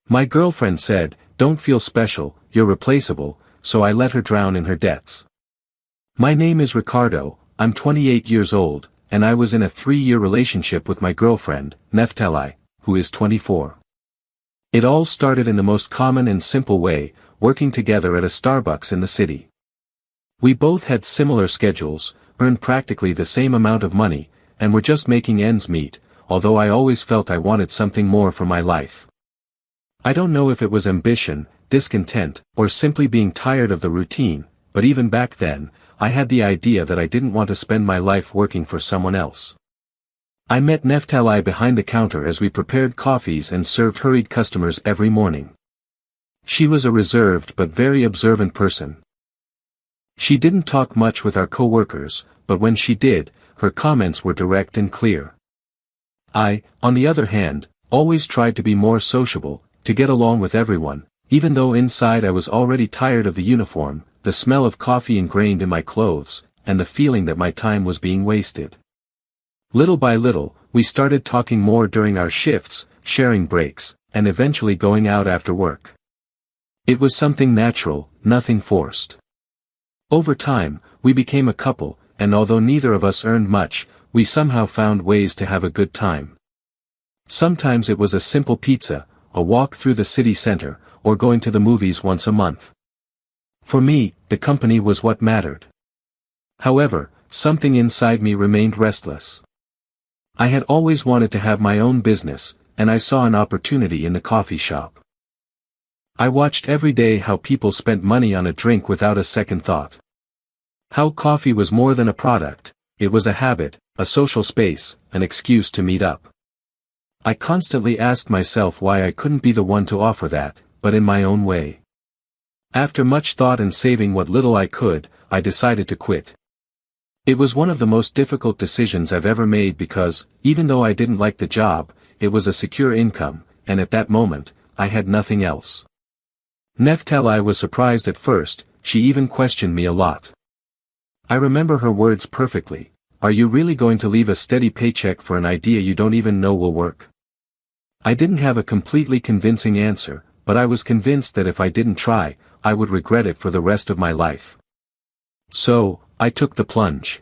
My girlfriend said, "Don't feel special, you're replaceable," so I let her drown in her debts. My name is Ricardo, I'm 28 years old, and I was in a 3-year relationship with my girlfriend, Neftali, who is 24. It all started in the most common and simple way, working together at a Starbucks in the city. We both had similar schedules, earned practically the same amount of money, and were just making ends meet, although I always felt I wanted something more for my life. I don't know if it was ambition, discontent, or simply being tired of the routine, but even back then, I had the idea that I didn't want to spend my life working for someone else. I met Neftali behind the counter as we prepared coffees and served hurried customers every morning. She was a reserved but very observant person. She didn't talk much with our co-workers, but when she did, her comments were direct and clear. I, on the other hand, always tried to be more sociable, to get along with everyone, even though inside I was already tired of the uniform, the smell of coffee ingrained in my clothes, and the feeling that my time was being wasted. Little by little, we started talking more during our shifts, sharing breaks, and eventually going out after work. It was something natural, nothing forced. Over time, we became a couple, and although neither of us earned much, we somehow found ways to have a good time. Sometimes it was a simple pizza, a walk through the city center, or going to the movies once a month. For me, the company was what mattered. However, something inside me remained restless. I had always wanted to have my own business, and I saw an opportunity in the coffee shop. I watched every day how people spent money on a drink without a second thought. How coffee was more than a product, it was a habit, a social space, an excuse to meet up. I constantly asked myself why I couldn't be the one to offer that, but in my own way. After much thought and saving what little I could, I decided to quit. It was one of the most difficult decisions I've ever made because, even though I didn't like the job, it was a secure income, and at that moment, I had nothing else. Neftali was surprised at first, she even questioned me a lot. I remember her words perfectly, "Are you really going to leave a steady paycheck for an idea you don't even know will work?" I didn't have a completely convincing answer, but I was convinced that if I didn't try, I would regret it for the rest of my life. So, I took the plunge.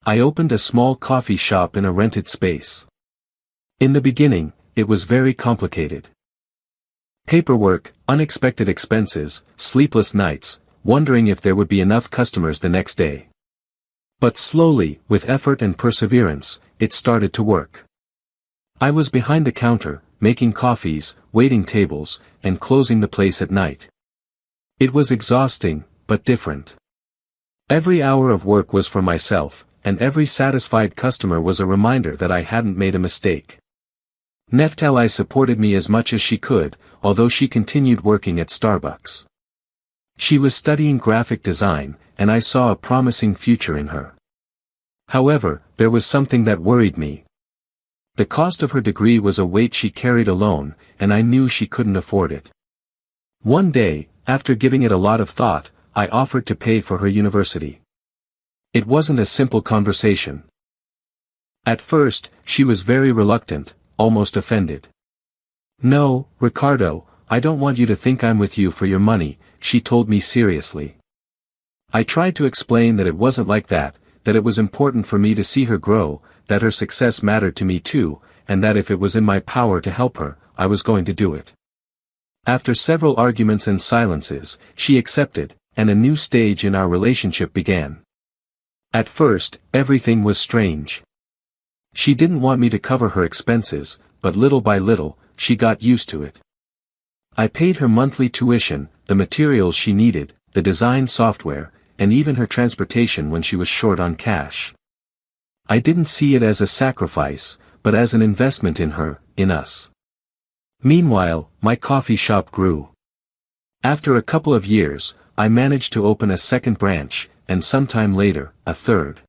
I opened a small coffee shop in a rented space. In the beginning, it was very complicated. Paperwork, unexpected expenses, sleepless nights, wondering if there would be enough customers the next day. But slowly, with effort and perseverance, it started to work. I was behind the counter, making coffees, waiting tables, and closing the place at night. It was exhausting, but different. Every hour of work was for myself, and every satisfied customer was a reminder that I hadn't made a mistake. Neftali supported me as much as she could, although she continued working at Starbucks. She was studying graphic design, and I saw a promising future in her. However, there was something that worried me. The cost of her degree was a weight she carried alone, and I knew she couldn't afford it. One day, after giving it a lot of thought, I offered to pay for her university. It wasn't a simple conversation. At first, she was very reluctant, almost offended. "No, Ricardo, I don't want you to think I'm with you for your money," she told me seriously. I tried to explain that it wasn't like that it was important for me to see her grow, that her success mattered to me too, and that if it was in my power to help her, I was going to do it. After several arguments and silences, she accepted, and a new stage in our relationship began. At first, everything was strange. She didn't want me to cover her expenses, but little by little, she got used to it. I paid her monthly tuition, the materials she needed, the design software, and even her transportation when she was short on cash. I didn't see it as a sacrifice, but as an investment in her, in us. Meanwhile, my coffee shop grew. After a couple of years, I managed to open a second branch, and sometime later, a third.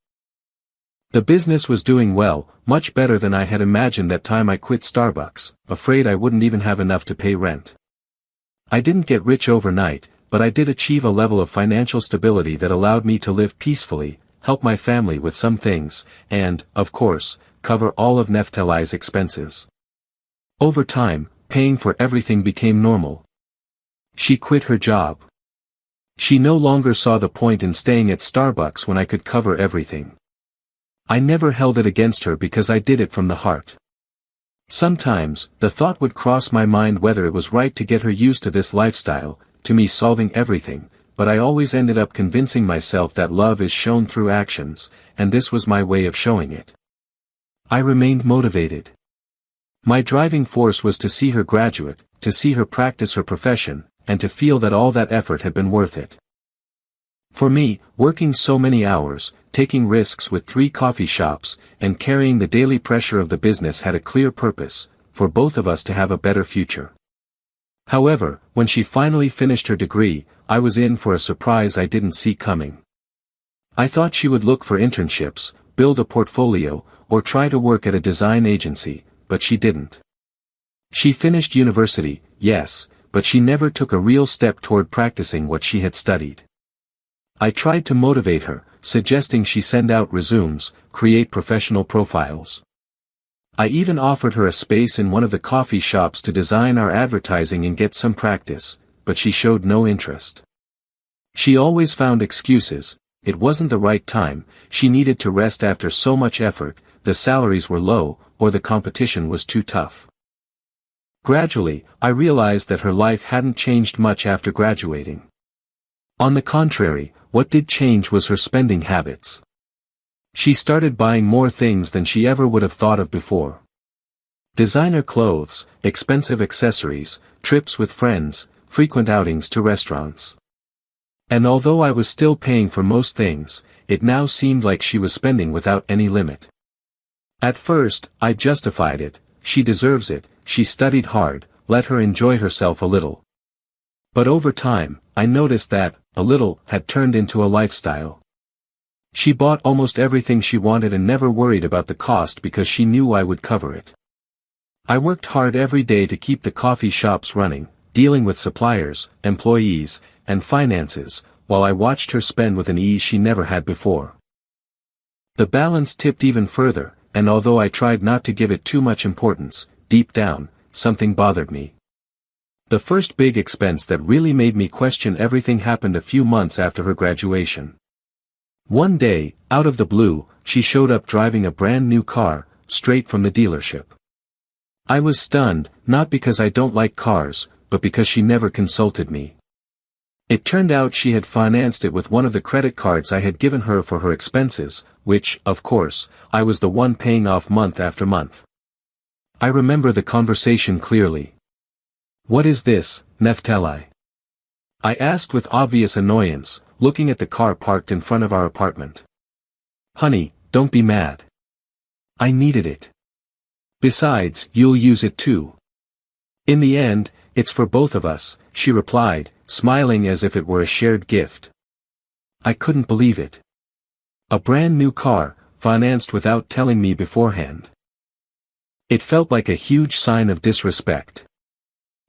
The business was doing well, much better than I had imagined that time I quit Starbucks, afraid I wouldn't even have enough to pay rent. I didn't get rich overnight, but I did achieve a level of financial stability that allowed me to live peacefully, help my family with some things, and, of course, cover all of Neftali's expenses. Over time, paying for everything became normal. She quit her job. She no longer saw the point in staying at Starbucks when I could cover everything. I never held it against her because I did it from the heart. Sometimes, the thought would cross my mind whether it was right to get her used to this lifestyle, to me solving everything, but I always ended up convincing myself that love is shown through actions, and this was my way of showing it. I remained motivated. My driving force was to see her graduate, to see her practice her profession, and to feel that all that effort had been worth it. For me, working so many hours, taking risks with 3 coffee shops, and carrying the daily pressure of the business had a clear purpose, for both of us to have a better future. However, when she finally finished her degree, I was in for a surprise I didn't see coming. I thought she would look for internships, build a portfolio, or try to work at a design agency, but she didn't. She finished university, yes, but she never took a real step toward practicing what she had studied. I tried to motivate her, suggesting she send out resumes, create professional profiles. I even offered her a space in one of the coffee shops to design our advertising and get some practice, but she showed no interest. She always found excuses: it wasn't the right time, she needed to rest after so much effort, the salaries were low, or the competition was too tough. Gradually, I realized that her life hadn't changed much after graduating. On the contrary, what did change was her spending habits. She started buying more things than she ever would have thought of before. Designer clothes, expensive accessories, trips with friends, frequent outings to restaurants. And although I was still paying for most things, it now seemed like she was spending without any limit. At first, I justified it: she deserves it, she studied hard, let her enjoy herself a little. But over time, I noticed that, a little, had turned into a lifestyle. She bought almost everything she wanted and never worried about the cost because she knew I would cover it. I worked hard every day to keep the coffee shops running, dealing with suppliers, employees, and finances, while I watched her spend with an ease she never had before. The balance tipped even further, and although I tried not to give it too much importance, deep down, something bothered me. The first big expense that really made me question everything happened a few months after her graduation. One day, out of the blue, she showed up driving a brand new car, straight from the dealership. I was stunned, not because I don't like cars, but because she never consulted me. It turned out she had financed it with one of the credit cards I had given her for her expenses, which, of course, I was the one paying off month after month. I remember the conversation clearly. "What is this, Neftali?" I asked with obvious annoyance, looking at the car parked in front of our apartment. "Honey, don't be mad. I needed it. Besides, you'll use it too. In the end, it's for both of us," she replied, smiling as if it were a shared gift. I couldn't believe it. A brand new car, financed without telling me beforehand. It felt like a huge sign of disrespect.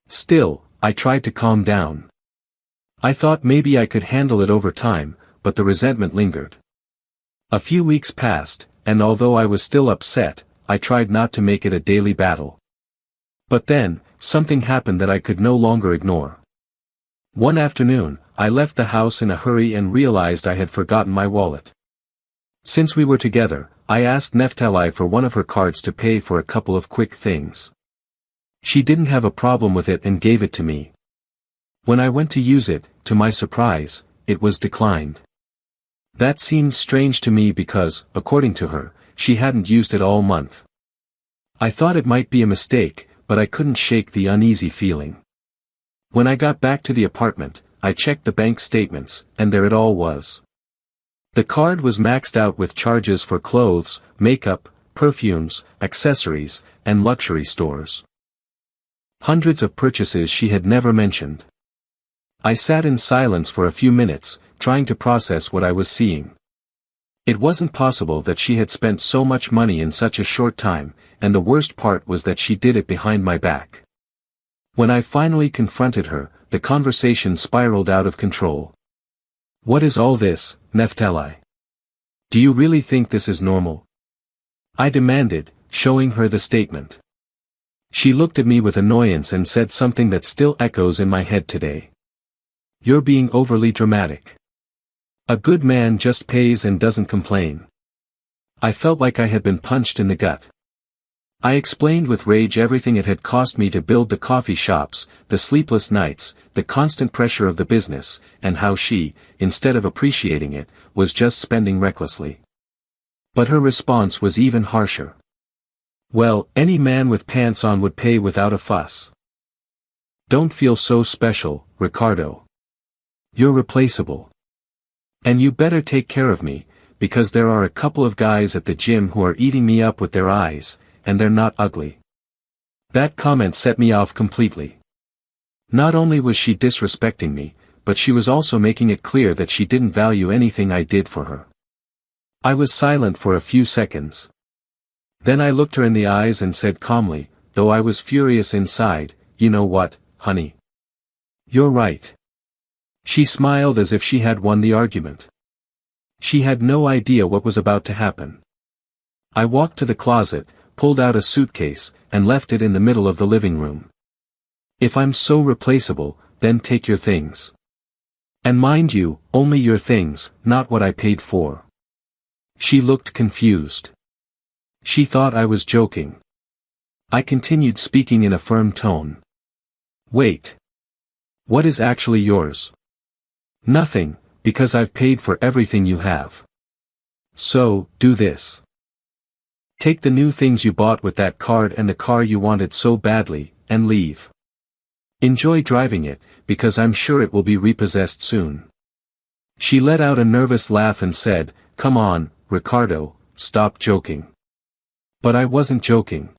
Still, I tried to calm down. I thought maybe I could handle it over time, but the resentment lingered. A few weeks passed, and although I was still upset, I tried not to make it a daily battle. But then, something happened that I could no longer ignore. One afternoon, I left the house in a hurry and realized I had forgotten my wallet. Since we were together, I asked Neftali for one of her cards to pay for a couple of quick things. She didn't have a problem with it and gave it to me. When I went to use it, to my surprise, it was declined. That seemed strange to me because, according to her, she hadn't used it all month. I thought it might be a mistake, but I couldn't shake the uneasy feeling. When I got back to the apartment, I checked the bank statements, and there it all was. The card was maxed out with charges for clothes, makeup, perfumes, accessories, and luxury stores. Hundreds of purchases she had never mentioned. I sat in silence for a few minutes, trying to process what I was seeing. It wasn't possible that she had spent so much money in such a short time, and the worst part was that she did it behind my back. When I finally confronted her, the conversation spiraled out of control. "What is all this, Neftali? Do you really think this is normal?" I demanded, showing her the statement. She looked at me with annoyance and said something that still echoes in my head today. "You're being overly dramatic. A good man just pays and doesn't complain." I felt like I had been punched in the gut. I explained with rage everything it had cost me to build the coffee shops, the sleepless nights, the constant pressure of the business, and how she, instead of appreciating it, was just spending recklessly. But her response was even harsher. "Well, any man with pants on would pay without a fuss. Don't feel so special, Ricardo. You're replaceable. And you better take care of me, because there are a couple of guys at the gym who are eating me up with their eyes, and they're not ugly." That comment set me off completely. Not only was she disrespecting me, but she was also making it clear that she didn't value anything I did for her. I was silent for a few seconds. Then I looked her in the eyes and said calmly, though I was furious inside, "You know what, honey? You're right." She smiled as if she had won the argument. She had no idea what was about to happen. I walked to the closet, pulled out a suitcase, and left it in the middle of the living room. If I'm so replaceable, then take your things. And mind you, only your things, not what I paid for. She looked confused. She thought I was joking. I continued speaking in a firm tone. "Wait. What is actually yours?" "Nothing, because I've paid for everything you have. So, do this. Take the new things you bought with that card and the car you wanted so badly, and leave. Enjoy driving it, because I'm sure it will be repossessed soon." She let out a nervous laugh and said, "Come on, Ricardo, stop joking." But I wasn't joking.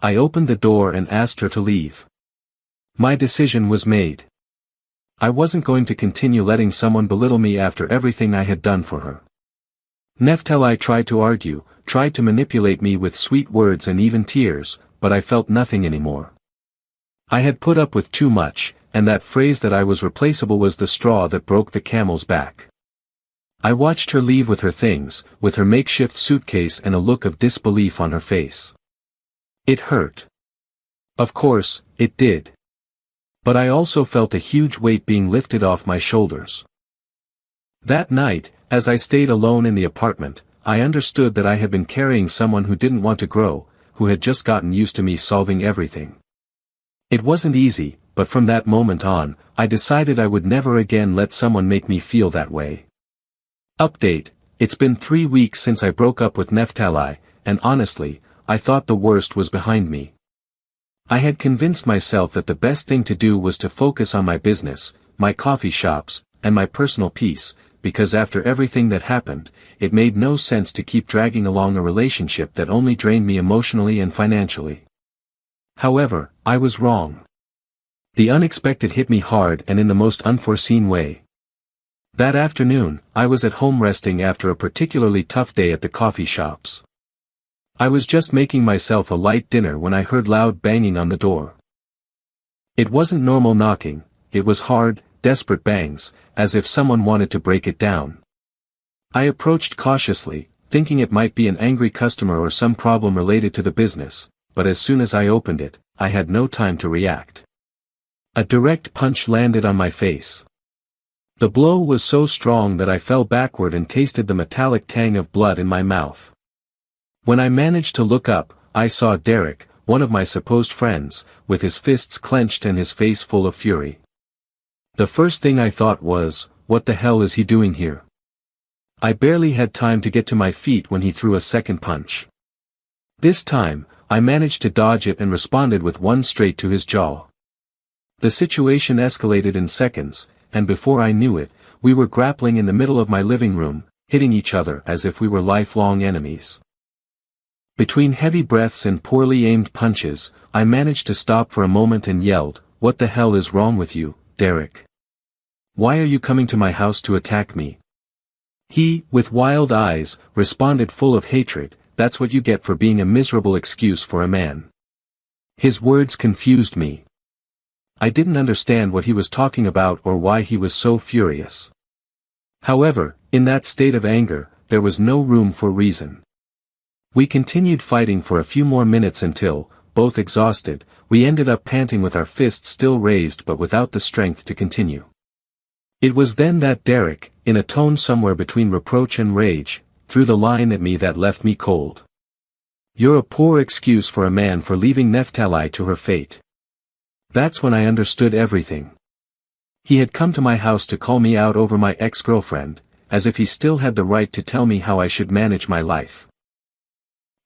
I opened the door and asked her to leave. My decision was made. I wasn't going to continue letting someone belittle me after everything I had done for her. Neftali tried to argue, tried to manipulate me with sweet words and even tears, but I felt nothing anymore. I had put up with too much, and that phrase that I was replaceable was the straw that broke the camel's back. I watched her leave with her things, with her makeshift suitcase and a look of disbelief on her face. It hurt. Of course, it did. But I also felt a huge weight being lifted off my shoulders. That night, as I stayed alone in the apartment, I understood that I had been carrying someone who didn't want to grow, who had just gotten used to me solving everything. It wasn't easy, but from that moment on, I decided I would never again let someone make me feel that way. Update: it's been 3 weeks since I broke up with Neftali, and honestly, I thought the worst was behind me. I had convinced myself that the best thing to do was to focus on my business, my coffee shops, and my personal peace, because after everything that happened, it made no sense to keep dragging along a relationship that only drained me emotionally and financially. However, I was wrong. The unexpected hit me hard and in the most unforeseen way. That afternoon, I was at home resting after a particularly tough day at the coffee shops. I was just making myself a light dinner when I heard loud banging on the door. It wasn't normal knocking, it was hard, desperate bangs, as if someone wanted to break it down. I approached cautiously, thinking it might be an angry customer or some problem related to the business, but as soon as I opened it, I had no time to react. A direct punch landed on my face. The blow was so strong that I fell backward and tasted the metallic tang of blood in my mouth. When I managed to look up, I saw Derek, one of my supposed friends, with his fists clenched and his face full of fury. The first thing I thought was, what the hell is he doing here? I barely had time to get to my feet when he threw a second punch. This time, I managed to dodge it and responded with one straight to his jaw. The situation escalated in seconds, and before I knew it, we were grappling in the middle of my living room, hitting each other as if we were lifelong enemies. Between heavy breaths and poorly aimed punches, I managed to stop for a moment and yelled, "What the hell is wrong with you, Derek? Why are you coming to my house to attack me?" He, with wild eyes, responded full of hatred, "That's what you get for being a miserable excuse for a man." His words confused me. I didn't understand what he was talking about or why he was so furious. However, in that state of anger, there was no room for reason. We continued fighting for a few more minutes until, both exhausted, we ended up panting with our fists still raised but without the strength to continue. It was then that Derek, in a tone somewhere between reproach and rage, threw the line at me that left me cold. "You're a poor excuse for a man for leaving Neftali to her fate." That's when I understood everything. He had come to my house to call me out over my ex-girlfriend, as if he still had the right to tell me how I should manage my life.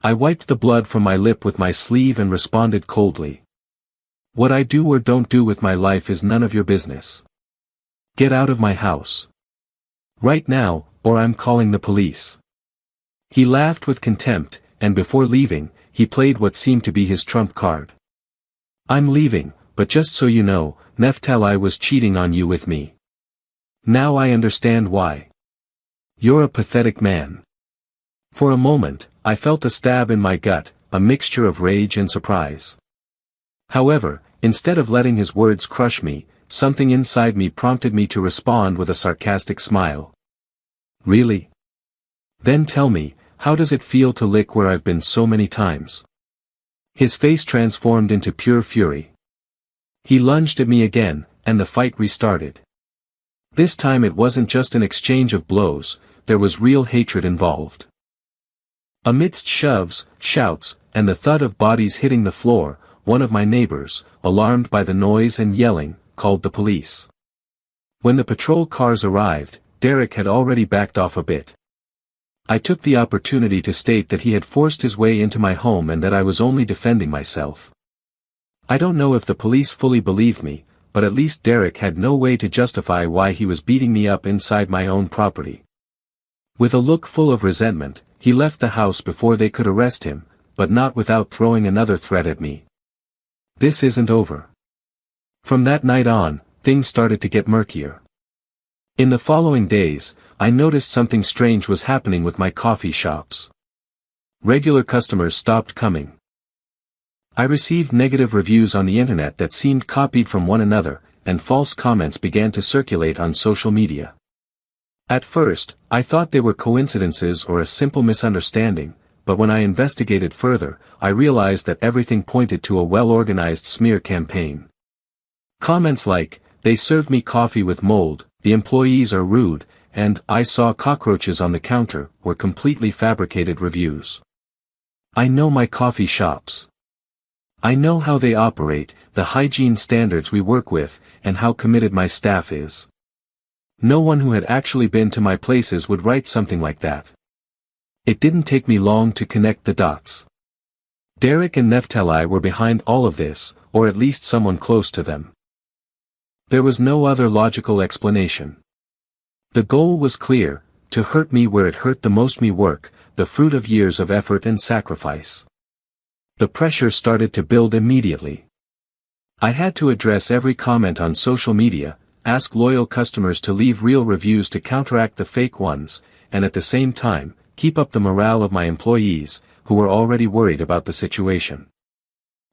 I wiped the blood from my lip with my sleeve and responded coldly. "What I do or don't do with my life is none of your business. Get out of my house right now, or I'm calling the police." He laughed with contempt, and before leaving, he played what seemed to be his trump card. "I'm leaving, but just so you know, Neftali was cheating on you with me. Now I understand why. You're a pathetic man." For a moment, I felt a stab in my gut, a mixture of rage and surprise. However, instead of letting his words crush me, something inside me prompted me to respond with a sarcastic smile. "Really? Then tell me, how does it feel to lick where I've been so many times?" His face transformed into pure fury. He lunged at me again, and the fight restarted. This time it wasn't just an exchange of blows, there was real hatred involved. Amidst shoves, shouts, and the thud of bodies hitting the floor, one of my neighbors, alarmed by the noise and yelling, called the police. When the patrol cars arrived, Derek had already backed off a bit. I took the opportunity to state that he had forced his way into my home and that I was only defending myself. I don't know if the police fully believed me, but at least Derek had no way to justify why he was beating me up inside my own property. With a look full of resentment, he left the house before they could arrest him, but not without throwing another threat at me. "This isn't over." From that night on, things started to get murkier. In the following days, I noticed something strange was happening with my coffee shops. Regular customers stopped coming. I received negative reviews on the internet that seemed copied from one another, and false comments began to circulate on social media. At first, I thought they were coincidences or a simple misunderstanding, but when I investigated further, I realized that everything pointed to a well-organized smear campaign. Comments like, "They served me coffee with mold," "The employees are rude," and "I saw cockroaches on the counter," were completely fabricated reviews. I know my coffee shops. I know how they operate, the hygiene standards we work with, and how committed my staff is. No one who had actually been to my places would write something like that. It didn't take me long to connect the dots. Derek and Neftali were behind all of this, or at least someone close to them. There was no other logical explanation. The goal was clear, to hurt me where it hurt the most, me work, the fruit of years of effort and sacrifice. The pressure started to build immediately. I had to address every comment on social media, ask loyal customers to leave real reviews to counteract the fake ones, and at the same time, keep up the morale of my employees, who were already worried about the situation.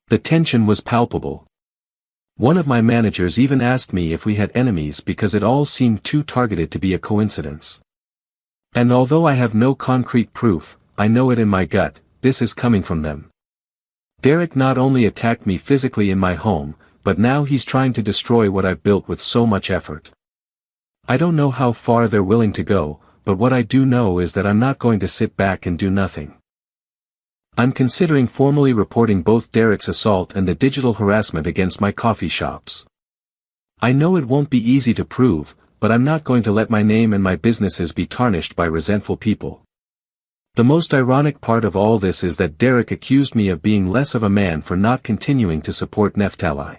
The tension was palpable. One of my managers even asked me if we had enemies because it all seemed too targeted to be a coincidence. And although I have no concrete proof, I know it in my gut, this is coming from them. Derek not only attacked me physically in my home, but now he's trying to destroy what I've built with so much effort. I don't know how far they're willing to go, but what I do know is that I'm not going to sit back and do nothing. I'm considering formally reporting both Derek's assault and the digital harassment against my coffee shops. I know it won't be easy to prove, but I'm not going to let my name and my businesses be tarnished by resentful people. The most ironic part of all this is that Derek accused me of being less of a man for not continuing to support Neftali.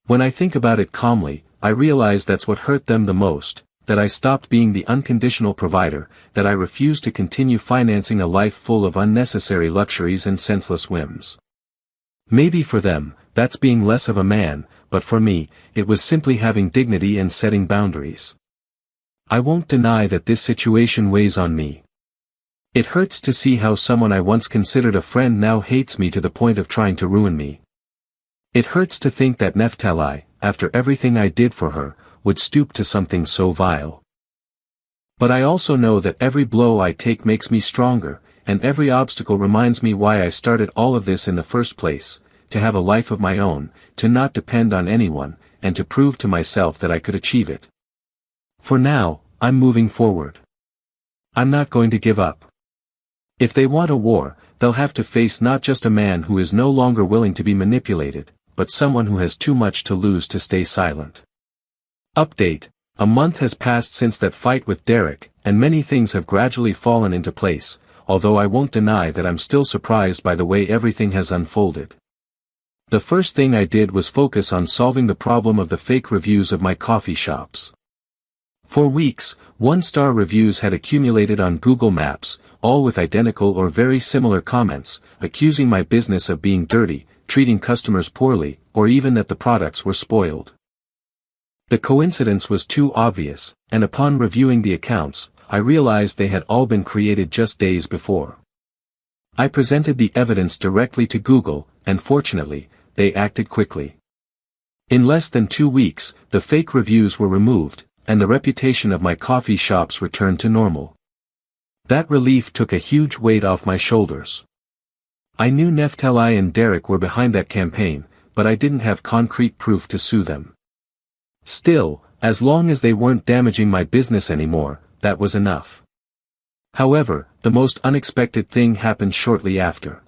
When I think about it calmly, I realize that's what hurt them the most, that I stopped being the unconditional provider, that I refused to continue financing a life full of unnecessary luxuries and senseless whims. Maybe for them, that's being less of a man, but for me, it was simply having dignity and setting boundaries. I won't deny that this situation weighs on me. It hurts to see how someone I once considered a friend now hates me to the point of trying to ruin me. It hurts to think that Neftali, after everything I did for her, would stoop to something so vile. But I also know that every blow I take makes me stronger, and every obstacle reminds me why I started all of this in the first place, to have a life of my own, to not depend on anyone, and to prove to myself that I could achieve it. For now, I'm moving forward. I'm not going to give up. If they want a war, they'll have to face not just a man who is no longer willing to be manipulated, but someone who has too much to lose to stay silent. Update: a month has passed since that fight with Derek, and many things have gradually fallen into place, although I won't deny that I'm still surprised by the way everything has unfolded. The first thing I did was focus on solving the problem of the fake reviews of my coffee shops. For weeks, one-star reviews had accumulated on Google Maps, all with identical or very similar comments, accusing my business of being dirty, treating customers poorly, or even that the products were spoiled. The coincidence was too obvious, and upon reviewing the accounts, I realized they had all been created just days before. I presented the evidence directly to Google, and fortunately, they acted quickly. In less than 2 weeks, the fake reviews were removed, and the reputation of my coffee shops returned to normal. That relief took a huge weight off my shoulders. I knew Neftali and Derek were behind that campaign, but I didn't have concrete proof to sue them. Still, as long as they weren't damaging my business anymore, that was enough. However, the most unexpected thing happened shortly after.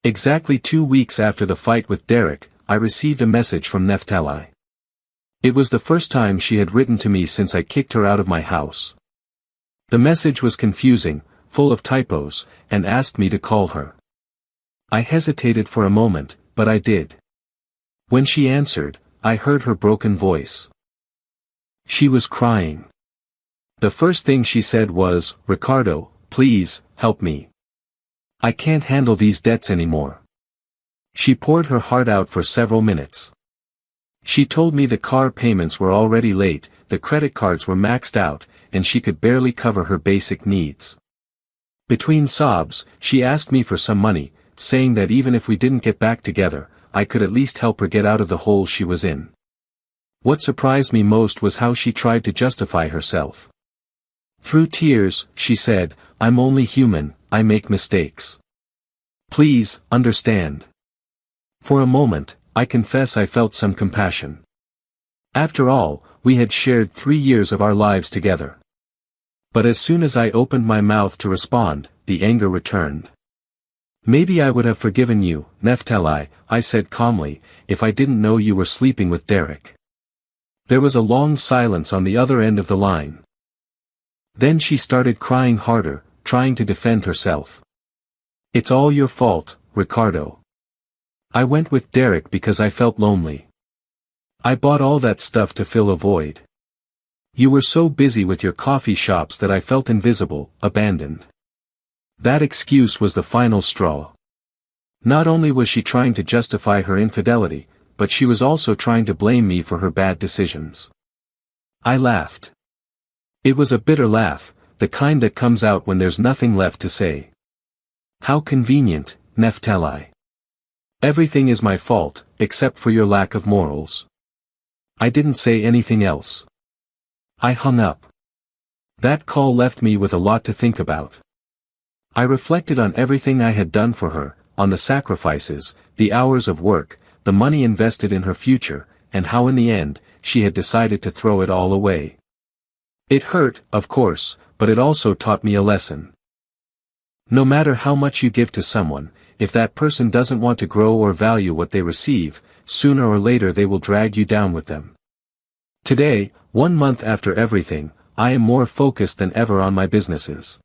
Exactly 2 weeks after the fight with Derek, I received a message from Neftali. It was the first time she had written to me since I kicked her out of my house. The message was confusing, full of typos, and asked me to call her. I hesitated for a moment, but I did. When she answered, I heard her broken voice. She was crying. The first thing she said was, "Ricardo, please, help me. I can't handle these debts anymore." She poured her heart out for several minutes. She told me the car payments were already late, the credit cards were maxed out, and she could barely cover her basic needs. Between sobs, she asked me for some money, saying that even if we didn't get back together, I could at least help her get out of the hole she was in. What surprised me most was how she tried to justify herself. Through tears, she said, "I'm only human, I make mistakes. Please, understand." For a moment, I confess I felt some compassion. After all, we had shared 3 years of our lives together. But as soon as I opened my mouth to respond, the anger returned. "Maybe I would have forgiven you, Neftali," I said calmly, "if I didn't know you were sleeping with Derek." There was a long silence on the other end of the line. Then she started crying harder, trying to defend herself. "It's all your fault, Ricardo. I went with Derek because I felt lonely. I bought all that stuff to fill a void. You were so busy with your coffee shops that I felt invisible, abandoned." That excuse was the final straw. Not only was she trying to justify her infidelity, but she was also trying to blame me for her bad decisions. I laughed. It was a bitter laugh, the kind that comes out when there's nothing left to say. How convenient, Neftali. Everything is my fault, except for your lack of morals. I didn't say anything else. I hung up. That call left me with a lot to think about. I reflected on everything I had done for her, on the sacrifices, the hours of work, the money invested in her future, and how in the end, she had decided to throw it all away. It hurt, of course, but it also taught me a lesson. No matter how much you give to someone, if that person doesn't want to grow or value what they receive, sooner or later they will drag you down with them. Today, 1 month after everything, I am more focused than ever on my businesses.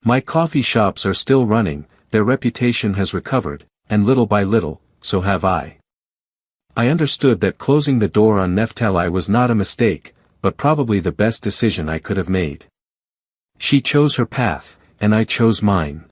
My coffee shops are still running, their reputation has recovered, and little by little, so have I. I understood that closing the door on Neftali was not a mistake, but probably the best decision I could have made. She chose her path, and I chose mine.